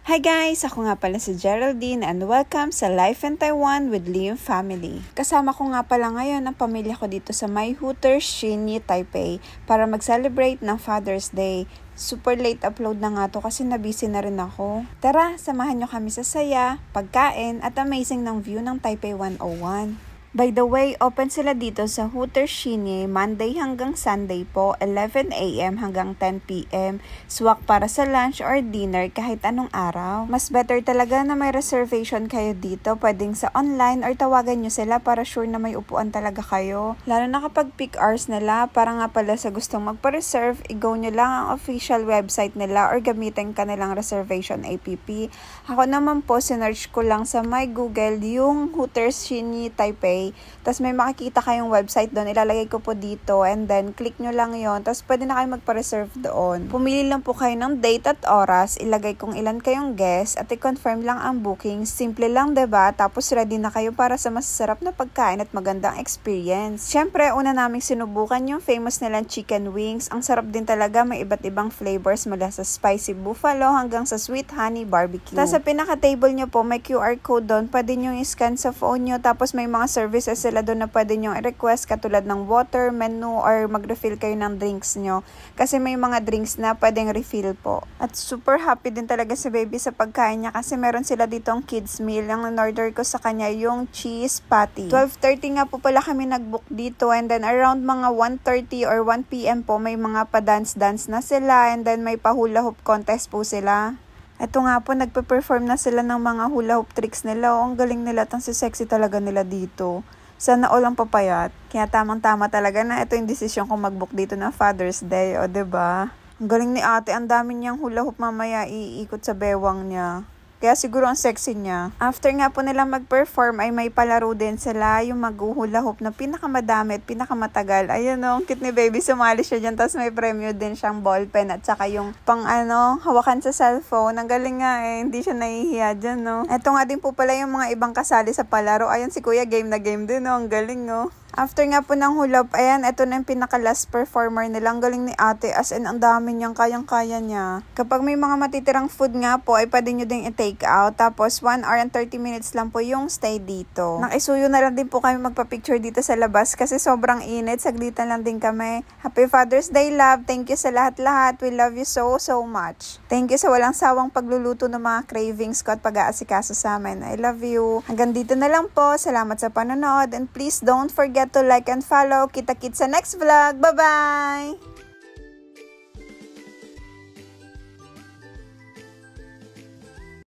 Hi guys! Ako nga pala si Geraldine and welcome sa Life in Taiwan with Liam Family. Kasama ko nga pala ngayon ang pamilya ko dito sa My Hooters Xinyi, Taipei para mag-celebrate ng Father's Day. Super late upload na nga to kasi nabisi na rin ako. Tara, samahan nyo kami sa saya, pagkain at amazing ng view ng Taipei 101. By the way, open sila dito sa Hooters Xinyi Monday hanggang Sunday po, 11 AM hanggang 10 PM. Swak para sa lunch or dinner kahit anong araw. Mas better talaga na may reservation kayo dito, pwedeng sa online or tawagan nyo sila para sure na may upuan talaga kayo. Lalo na kapag peak hours nila, para nga pala sa gustong magpa-reserve, i-go nyo lang ang official website nila or gamitin kanilang reservation app. Ako naman po, sinearch ko lang sa my Google yung Hooters Xinyi, Taipei. Tapos may makikita kayong website doon, ilalagay ko po dito and then click nyo lang yon. Tapos pwede na kayo magpa-reserve doon. Pumili lang po kayo ng date at oras, ilagay kung ilan kayong guest at i-confirm lang ang booking. Simple lang, diba? Tapos ready na kayo para sa masasarap na pagkain at magandang experience. Syempre, una naming sinubukan yung famous nilang chicken wings. Ang sarap din talaga, may iba't ibang flavors mula sa spicy buffalo hanggang sa sweet honey barbecue. Tapos sa pinaka-table nyo po, may QR code doon. Pwede nyo i-scan sa phone nyo. Tapos may mga services sila doon na pwede nyo i-request katulad ng water, menu, or mag-refill kayo ng drinks nyo. Kasi may mga drinks na pwedeng refill po. At super happy din talaga si baby sa pagkain niya kasi meron sila ditong kids meal. Ang in-order ko sa kanya yung cheese patty. 12:30 nga po pala kami nag-book dito and then around mga 1:30 or 1 PM po may mga pa-dance-dance na sila and then may pa-hula hoop contest po sila. Ito nga po, nagpe-perform na sila ng mga hula hoop tricks nila. Ang galing nila, si sexy talaga nila dito. Sana all ang papayat. Kaya tamang-tama talaga na ito yung desisyon kong mag-book dito na Father's Day. O, diba? Ang galing ni ate, ang dami niyang hula hoop mamaya iikot sa bewang niya. Kaya siguro ang sexy niya. After nga po nila mag-perform ay may palaro din sila, yung mag-hula hoop na pinakamadami at pinakamatagal. Ayun o, cute ni baby, sumali siya dyan. Tapos may premyo din siyang ballpen at saka yung pang hawakan sa cellphone. Ang galing nga hindi siya nahihiya dyan no. Eto nga din po pala yung mga ibang kasali sa palaro. Ayun si kuya, game na game din no. Ang galing no. After nga po ng hula hoop, ayan, ito na yung pinaka-last performer nila. Ang galing ni ate, as in, ang dami niyang kayang-kaya niya. Kapag may mga matitirang food nga po, ay pwede nyo ding i-take out. Tapos, 1 hour and 30 minutes lang po yung stay dito. Nakisuyo na lang din po kami magpa-picture dito sa labas kasi sobrang init. Saglitan lang din kami. Happy Father's Day, love. Thank you sa lahat-lahat. We love you so, so much. Thank you sa walang sawang pagluluto ng mga cravings ko at pag-aasikaso sa amin. I love you. Hanggang dito na lang po. Salamat sa panonood. And please don't forget to like and follow. Kita-kits sa next vlog. Bye-bye!